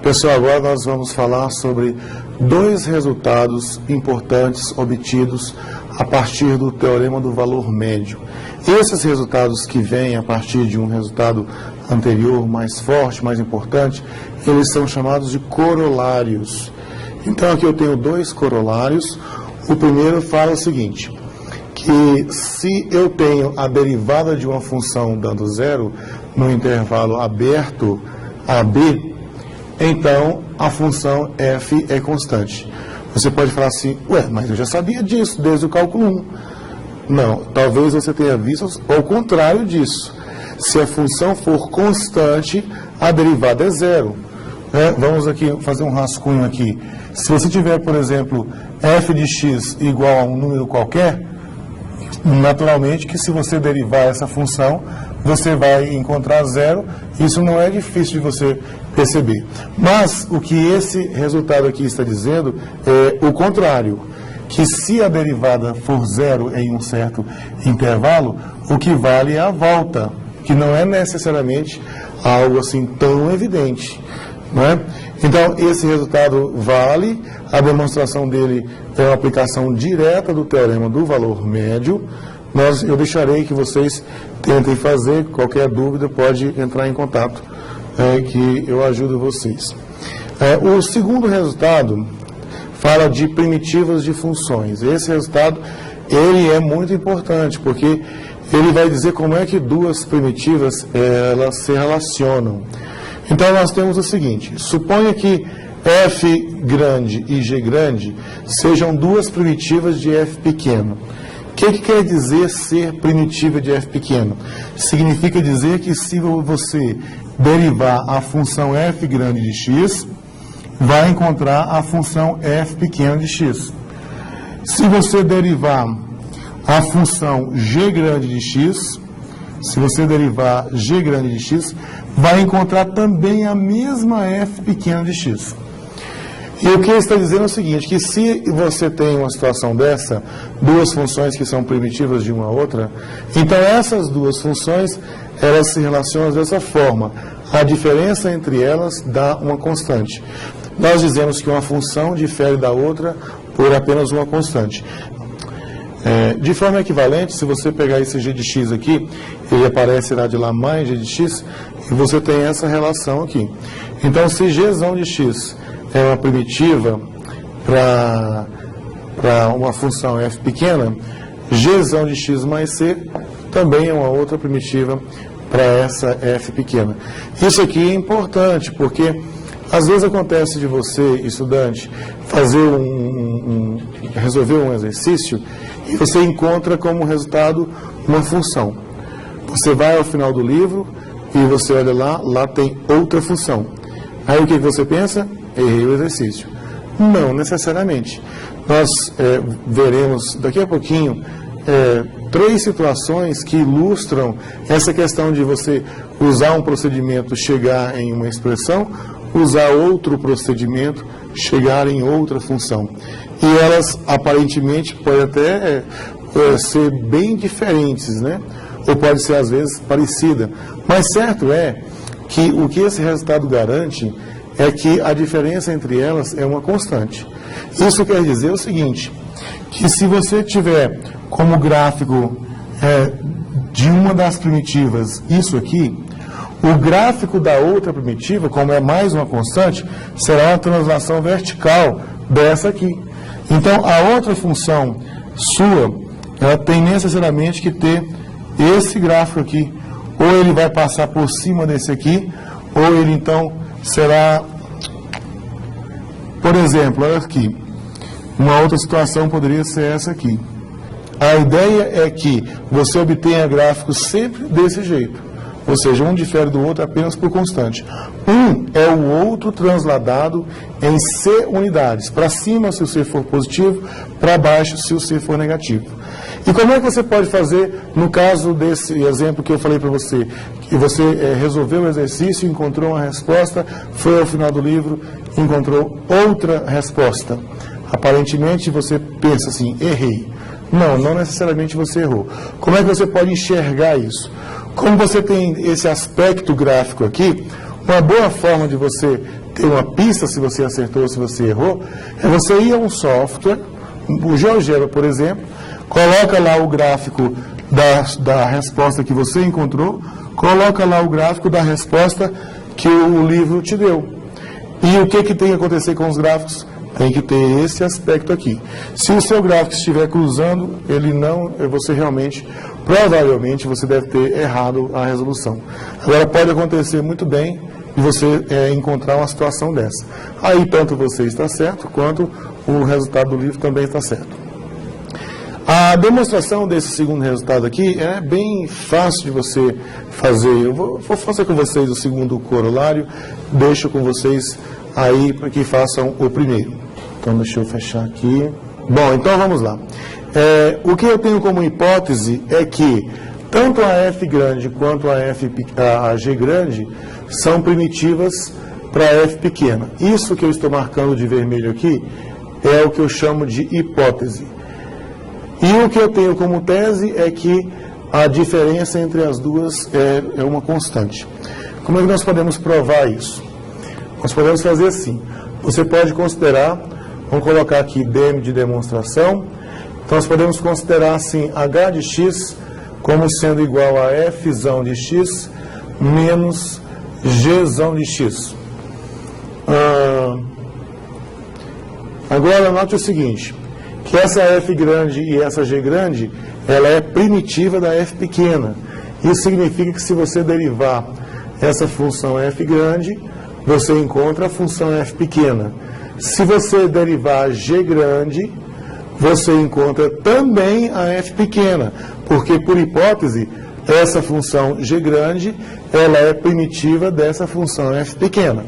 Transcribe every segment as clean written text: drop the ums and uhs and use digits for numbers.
Pessoal, agora nós vamos falar sobre dois resultados importantes obtidos a partir do teorema do valor médio. Esses resultados que vêm a partir de um resultado anterior, mais forte, mais importante, eles são chamados de corolários. Então aqui eu tenho dois corolários. O primeiro fala o seguinte, que se eu tenho a derivada de uma função dando zero no intervalo aberto AB, então a função f é constante. Você pode falar assim, ué, mas eu já sabia disso desde o cálculo 1. Não, talvez você tenha visto o contrário disso. Se a função for constante, a derivada é zero. Vamos aqui fazer um rascunho aqui. Se você tiver, por exemplo, f de x igual a um número qualquer, naturalmente que se você derivar essa função, você vai encontrar zero. Isso não é difícil de você perceber. Mas o que esse resultado aqui está dizendo é o contrário, que se a derivada for zero em um certo intervalo, o que vale é a volta, que não é necessariamente algo assim tão evidente, não é? Então, esse resultado vale, a demonstração dele é uma aplicação direta do teorema do valor médio. Eu deixarei que vocês tentem fazer, qualquer dúvida pode entrar em contato, que eu ajudo vocês. O segundo resultado fala de primitivas de funções. Esse resultado ele é muito importante, porque ele vai dizer como é que duas primitivas elas se relacionam. Então nós temos o seguinte, suponha que f grande e g grande sejam duas primitivas de f pequeno. O que quer dizer ser primitiva de f pequeno? Significa dizer que se você derivar a função f grande de x, vai encontrar a função f pequeno de x. Se você derivar a função g grande de x, se você derivar g grande de x, vai encontrar também a mesma f pequena de x. E o que ele está dizendo é o seguinte, que se você tem uma situação dessa, duas funções que são primitivas de uma a outra, então essas duas funções, elas se relacionam dessa forma. A diferença entre elas dá uma constante. Nós dizemos que uma função difere da outra por apenas uma constante. De forma equivalente, se você pegar esse g de x aqui, ele aparecerá de lá mais g de x, e você tem essa relação aqui. Então, se g de x é uma primitiva para uma função f pequena, g de x mais c também é uma outra primitiva para essa f pequena. Isso aqui é importante, porque às vezes acontece de você, estudante, resolver um exercício e você encontra como resultado uma função. Você vai ao final do livro e você olha lá tem outra função. Aí o que você pensa? Errei o exercício. Não necessariamente. Nós veremos daqui a pouquinho três situações que ilustram essa questão de você usar um procedimento, chegar em uma expressão, usar outro procedimento, chegar em outra função. E elas, aparentemente, podem até ser bem diferentes, né? Ou pode ser, às vezes, parecida. Mas certo é que o que esse resultado garante é que a diferença entre elas é uma constante. Isso quer dizer o seguinte, que se você tiver como gráfico de uma das primitivas isso aqui, o gráfico da outra primitiva, como é mais uma constante, será uma translação vertical dessa aqui. Então, a outra função sua, ela tem necessariamente que ter esse gráfico aqui. Ou ele vai passar por cima desse aqui, ou ele então será, por exemplo, olha aqui, uma outra situação poderia ser essa aqui. A ideia é que você obtenha gráficos sempre desse jeito. Ou seja, um difere do outro apenas por constante. Um é o outro transladado em C unidades. Para cima, se o C for positivo, para baixo, se o C for negativo. E como é que você pode fazer no caso desse exemplo que eu falei para você? Que você resolveu o exercício, encontrou uma resposta, foi ao final do livro, encontrou outra resposta. Aparentemente, você pensa assim, errei. Não necessariamente você errou. Como é que você pode enxergar isso? Como você tem esse aspecto gráfico aqui, Uma boa forma de você ter uma pista se você acertou ou se você errou, é você ir a um software, o GeoGebra, por exemplo, coloca lá o gráfico da resposta que você encontrou, coloca lá o gráfico da resposta que o livro te deu. E o que tem que acontecer com os gráficos? Tem que ter esse aspecto aqui. Se o seu gráfico estiver cruzando, ele não, você realmente, provavelmente, você deve ter errado a resolução. Agora, pode acontecer muito bem de você encontrar uma situação dessa. Aí, tanto você está certo, quanto o resultado do livro também está certo. A demonstração desse segundo resultado aqui é bem fácil de você fazer. Eu vou fazer com vocês o segundo corolário, deixo com vocês aí para que façam o primeiro. Então, deixa eu fechar aqui. Bom, então vamos lá. O que eu tenho como hipótese é que tanto a F grande quanto a G grande são primitivas para F pequena. Isso que eu estou marcando de vermelho aqui é o que eu chamo de hipótese. E o que eu tenho como tese é que a diferença entre as duas é uma constante. Como é que nós podemos provar isso? Nós podemos fazer assim. Você pode considerar, vamos colocar aqui DM de demonstração. Então, nós podemos considerar assim, H de x como sendo igual a Fzão de x menos Gzão de x. Agora, note o seguinte, que essa F grande e essa G grande, ela é primitiva da F pequena. Isso significa que se você derivar essa função F grande, você encontra a função F pequena. Se você derivar a G grande, você encontra também a F pequena, porque, por hipótese, essa função G grande, ela é primitiva dessa função F pequena.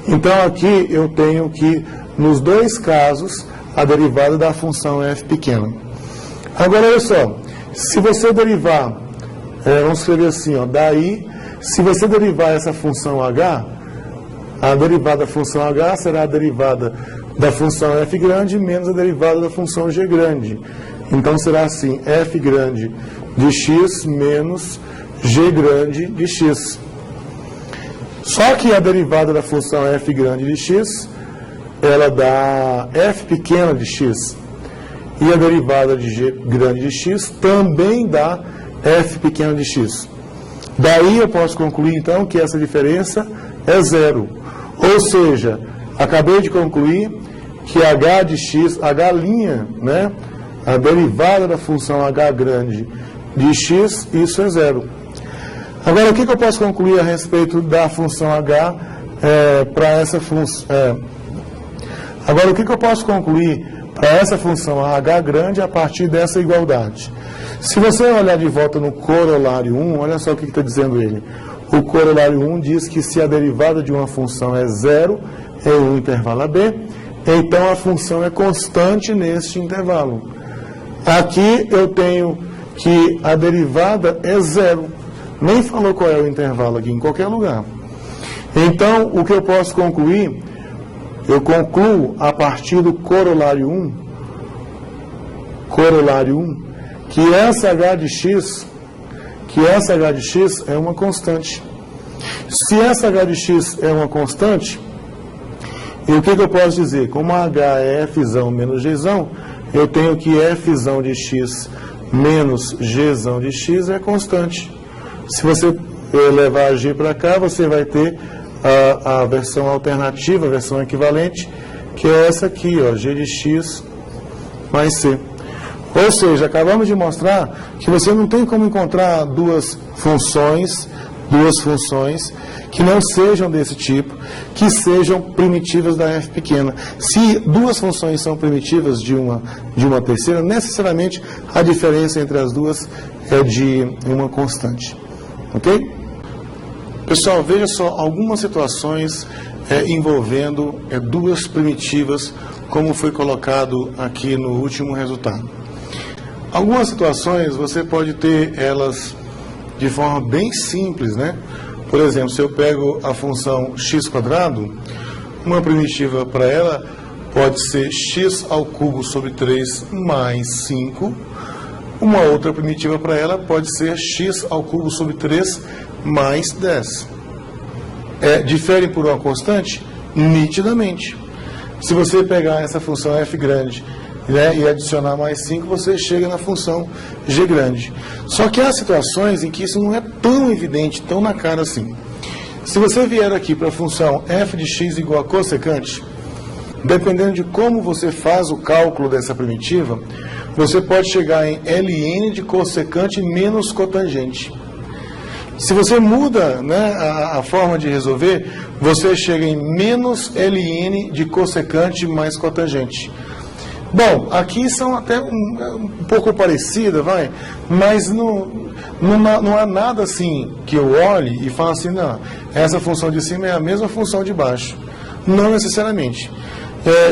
Então, aqui eu tenho que, nos dois casos, a derivada da função F pequena. Agora, olha só, se você derivar, vamos escrever assim, ó, daí, se você derivar essa função H, a derivada da função H será a derivada da função F grande menos a derivada da função G grande. Então, será assim, F grande de x menos G grande de x. Só que a derivada da função F grande de x, ela dá F pequena de x. E a derivada de G grande de x também dá F pequena de x. Daí eu posso concluir, então, que essa diferença é zero. Ou seja, acabei de concluir que H de x, H', né, a derivada da função H grande de x, isso é zero. Agora, o que eu posso concluir a respeito da função H para essa função? Agora, o que eu posso concluir para essa função H grande a partir dessa igualdade? Se você olhar de volta no corolário 1, olha só o que está dizendo ele. O corolário 1 diz que se a derivada de uma função é zero em um intervalo AB, então a função é constante neste intervalo. Aqui eu tenho que a derivada é zero. Nem falou qual é o intervalo aqui, em qualquer lugar. Então, o que eu posso concluir? Eu concluo a partir do corolário 1, que essa H de x é uma constante. Se essa H de x é uma constante, e o que eu posso dizer? Como a H é Fzão menos Gzão, eu tenho que Fzão de x menos Gzão de x é constante. Se você levar a G para cá, você vai ter a versão alternativa, a versão equivalente, que é essa aqui, ó, G de x mais C. Ou seja, acabamos de mostrar que você não tem como encontrar duas funções que não sejam desse tipo, que sejam primitivas da F pequena. Se duas funções são primitivas de uma terceira, necessariamente a diferença entre as duas é de uma constante. Ok? Pessoal, veja só algumas situações envolvendo duas primitivas, como foi colocado aqui no último resultado. Algumas situações você pode ter elas de forma bem simples, né? Por exemplo, se eu pego a função x², uma primitiva para ela pode ser x ao cubo sobre 3 mais 5. Uma outra primitiva para ela pode ser x ao cubo sobre 3 mais 10. diferem por uma constante? Nitidamente. Se você pegar essa função f grande, né, e adicionar mais 5, você chega na função g grande. Só que há situações em que isso não é tão evidente, tão na cara assim. Se você vier aqui para a função f de x igual a cossecante, dependendo de como você faz o cálculo dessa primitiva, você pode chegar em ln de cossecante menos cotangente. Se você muda, né, a forma de resolver, você chega em menos ln de cossecante mais cotangente. Bom, aqui são até um pouco parecidas, mas não há nada assim que eu olhe e fale assim, não, essa função de cima é a mesma função de baixo. Não necessariamente.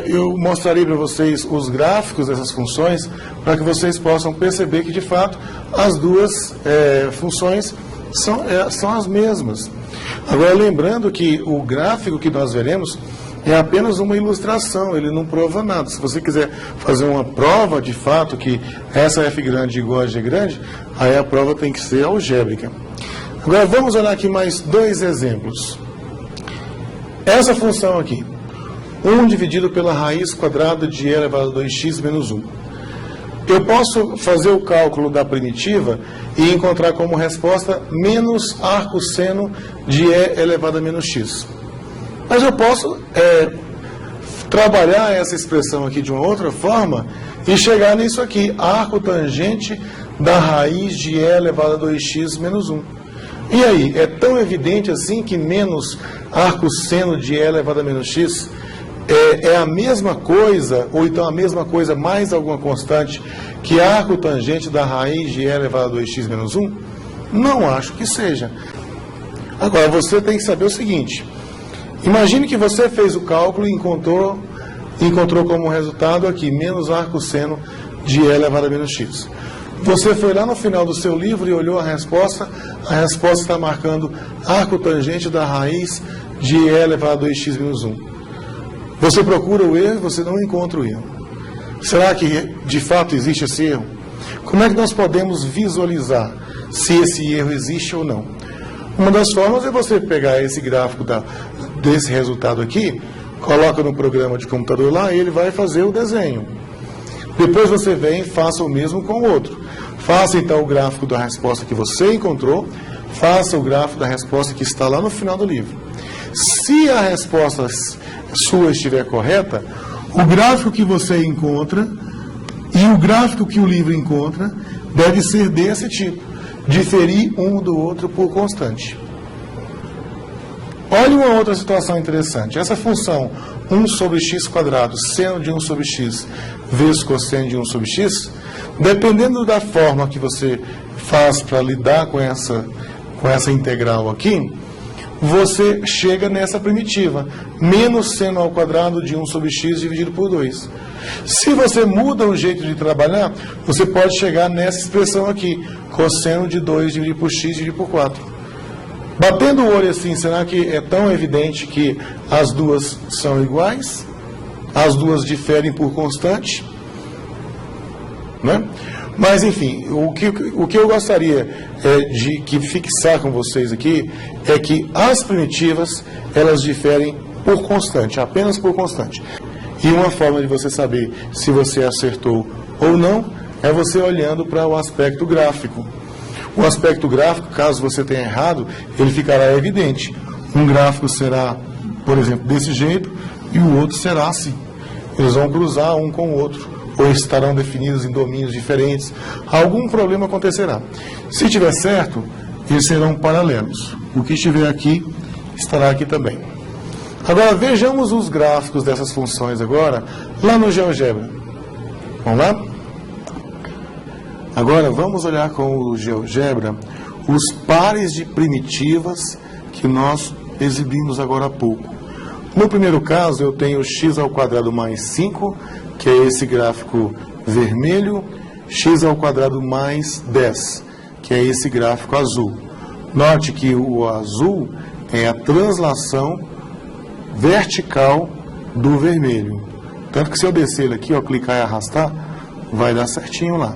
Eu mostrarei para vocês os gráficos dessas funções para que vocês possam perceber que, de fato, as duas funções são as mesmas. Agora, lembrando que o gráfico que nós veremos é apenas uma ilustração, ele não prova nada. Se você quiser fazer uma prova, de fato, que essa f grande é igual a g grande, aí a prova tem que ser algébrica. Agora, vamos olhar aqui mais dois exemplos. Essa função aqui, 1 dividido pela raiz quadrada de e elevado a 2x menos 1. Eu posso fazer o cálculo da primitiva e encontrar como resposta menos arcosseno de e elevado a menos x. Mas eu posso trabalhar essa expressão aqui de uma outra forma e chegar nisso aqui, arco tangente da raiz de e elevado a 2x menos 1. E aí, é tão evidente assim que menos arcosseno de e elevado a menos x é a mesma coisa, ou então a mesma coisa mais alguma constante que arco tangente da raiz de e elevado a 2x menos 1? Não acho que seja. Agora, você tem que saber o seguinte. Imagine que você fez o cálculo e encontrou como resultado aqui, menos arcosseno de e elevado a menos x. Você foi lá no final do seu livro e olhou a resposta está marcando arco tangente da raiz de e elevado a 2x menos 1. Você procura o erro e você não encontra o erro. Será que de fato existe esse erro? Como é que nós podemos visualizar se esse erro existe ou não? Uma das formas é você pegar esse gráfico desse resultado aqui, coloca no programa de computador lá e ele vai fazer o desenho. Depois você vem e faça o mesmo com o outro. Faça então o gráfico da resposta que você encontrou, faça o gráfico da resposta que está lá no final do livro. Se a resposta sua estiver correta, o gráfico que você encontra e o gráfico que o livro encontra deve ser desse tipo, diferir um do outro por constante. Olha uma outra situação interessante. Essa função 1 sobre x quadrado, seno de 1 sobre x, vezes cosseno de 1 sobre x, dependendo da forma que você faz para lidar com essa integral aqui, você chega nessa primitiva, menos seno ao quadrado de 1 sobre x dividido por 2. Se você muda o jeito de trabalhar, você pode chegar nessa expressão aqui, cosseno de 2 dividido por x dividido por 4. Batendo o olho assim, será que é tão evidente que as duas são iguais? As duas diferem por constante? Né? Mas, enfim, o que eu gostaria de fixar com vocês aqui é que as primitivas, elas diferem por constante, apenas por constante. E uma forma de você saber se você acertou ou não é você olhando para o aspecto gráfico. O aspecto gráfico, caso você tenha errado, ele ficará evidente. Um gráfico será, por exemplo, desse jeito e o outro será assim. Eles vão cruzar um com o outro, ou estarão definidos em domínios diferentes. Algum problema acontecerá. Se estiver certo, eles serão paralelos. O que estiver aqui, estará aqui também. Agora, vejamos os gráficos dessas funções agora, lá no GeoGebra. Vamos lá? Agora, vamos olhar com o GeoGebra os pares de primitivas que nós exibimos agora há pouco. No primeiro caso, eu tenho x ao quadrado mais 5, que é esse gráfico vermelho, x ao quadrado mais 10, que é esse gráfico azul. Note que o azul é a translação vertical do vermelho. Tanto que se eu descer ele aqui, clicar e arrastar, vai dar certinho lá.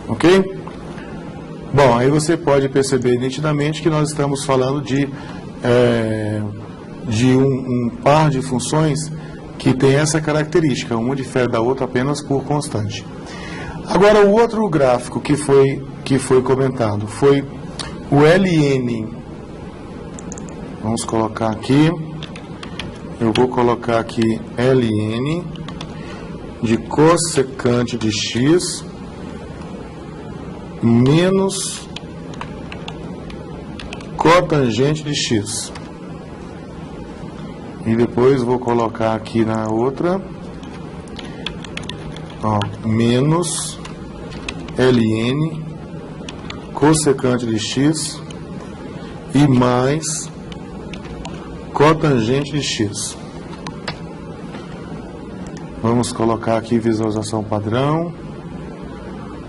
Ok? Bom, aí você pode perceber nitidamente que nós estamos falando de de um par de funções que tem essa característica, uma difere da outra apenas por constante. Agora, o outro gráfico que foi comentado foi o LN. Vamos colocar aqui, eu vou colocar aqui LN de cossecante de x menos cotangente de x. E depois vou colocar aqui na outra, menos ln cossecante de x e mais cotangente de x. Vamos colocar aqui visualização padrão.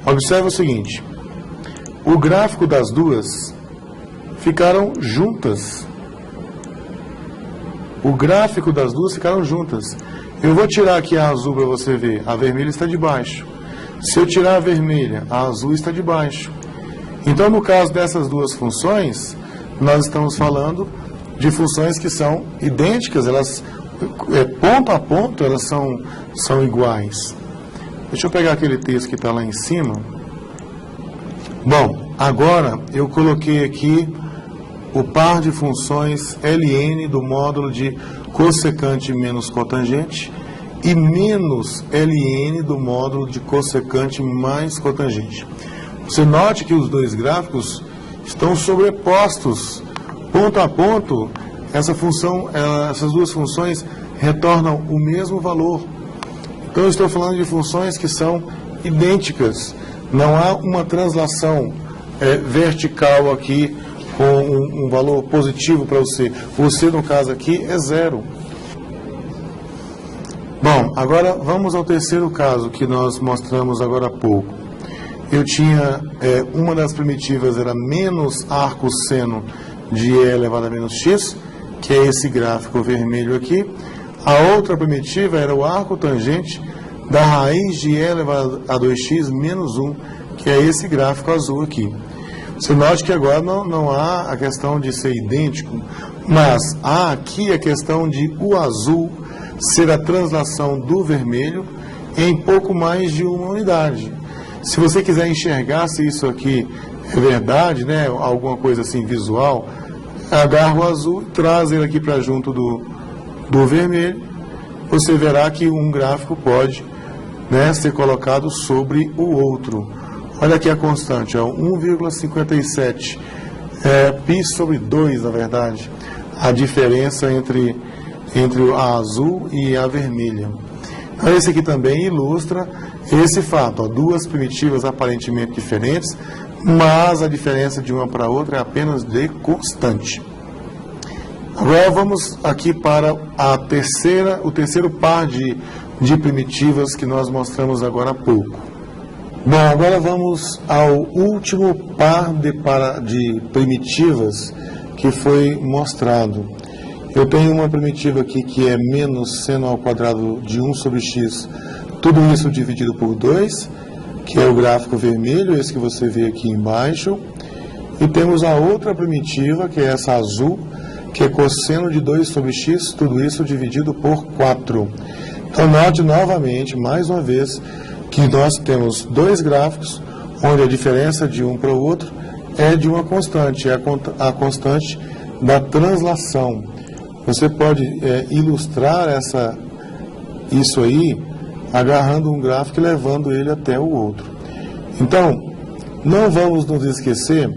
Observe o seguinte, o gráfico das duas ficaram juntas. O gráfico das duas ficaram juntas. Eu vou tirar aqui a azul para você ver. A vermelha está de baixo. Se eu tirar a vermelha, a azul está de baixo. Então, no caso dessas duas funções, nós estamos falando de funções que são idênticas. Elas, ponto a ponto, elas são iguais. Deixa eu pegar aquele texto que está lá em cima. Bom, agora eu coloquei aqui o par de funções ln do módulo de cossecante menos cotangente e menos ln do módulo de cossecante mais cotangente. Você note que os dois gráficos estão sobrepostos. Ponto a ponto, essas duas funções retornam o mesmo valor. Então eu estou falando de funções que são idênticas. Não há uma translação vertical aqui com um valor positivo para você. Você, no caso aqui, é zero. Bom, agora vamos ao terceiro caso que nós mostramos agora há pouco. Eu tinha, uma das primitivas era menos arco seno de e elevado a menos x, que é esse gráfico vermelho aqui. A outra primitiva era o arco tangente da raiz de e elevado a 2x menos 1, que é esse gráfico azul aqui. Você note que agora não há a questão de ser idêntico, mas há aqui a questão de o azul ser a translação do vermelho em pouco mais de uma unidade. Se você quiser enxergar se isso aqui é verdade, né, alguma coisa assim visual, agarra o azul e traz ele aqui para junto do vermelho. Você verá que um gráfico pode, né, ser colocado sobre o outro. Olha aqui a constante, 1,57 π sobre 2, na verdade, a diferença entre a azul e a vermelha. Então, esse aqui também ilustra esse fato, duas primitivas aparentemente diferentes, mas a diferença de uma para outra é apenas de constante. Agora vamos aqui para o terceiro par de primitivas que nós mostramos agora há pouco. Bom, agora vamos ao último par de primitivas que foi mostrado. Eu tenho uma primitiva aqui que é menos seno ao quadrado de 1 sobre x, tudo isso dividido por 2, que é o gráfico vermelho, esse que você vê aqui embaixo. E temos a outra primitiva, que é essa azul, que é cosseno de 2 sobre x, tudo isso dividido por 4. Então, note novamente, mais uma vez, que nós temos dois gráficos, onde a diferença de um para o outro é de uma constante, é a constante da translação. Você pode ilustrar isso aí agarrando um gráfico e levando ele até o outro. Então, não vamos nos esquecer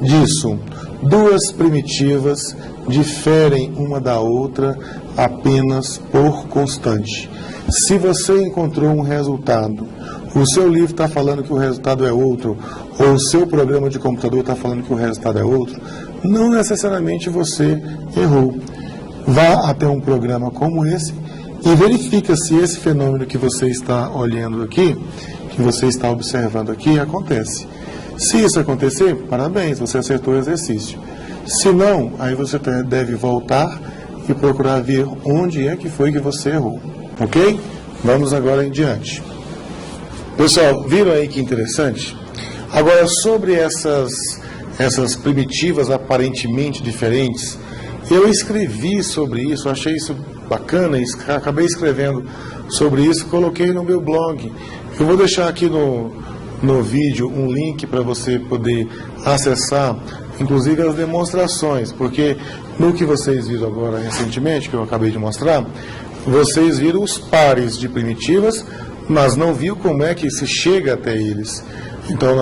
disso. Duas primitivas diferem uma da outra apenas por constante. Se você encontrou um resultado, o seu livro está falando que o resultado é outro, ou o seu programa de computador está falando que o resultado é outro, não necessariamente você errou. Vá até um programa como esse e verifica se esse fenômeno que você está olhando aqui, que você está observando aqui, acontece. Se isso acontecer, parabéns, você acertou o exercício. Se não, aí você deve voltar e procurar ver onde é que foi que você errou. Ok? Vamos agora em diante. Pessoal, viram aí que interessante? Agora, sobre essas primitivas aparentemente diferentes, Eu escrevi sobre isso, achei isso bacana, acabei escrevendo sobre isso, coloquei no meu blog. Eu vou deixar aqui no vídeo um link para você poder acessar, inclusive as demonstrações, porque no que vocês viram agora recentemente, que eu acabei de mostrar, vocês viram os pares de primitivas, mas não viu como é que se chega até eles. Então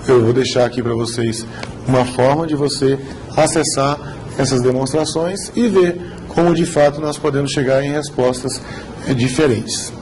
eu vou deixar aqui para vocês uma forma de você acessar essas demonstrações e ver como de fato nós podemos chegar em respostas diferentes.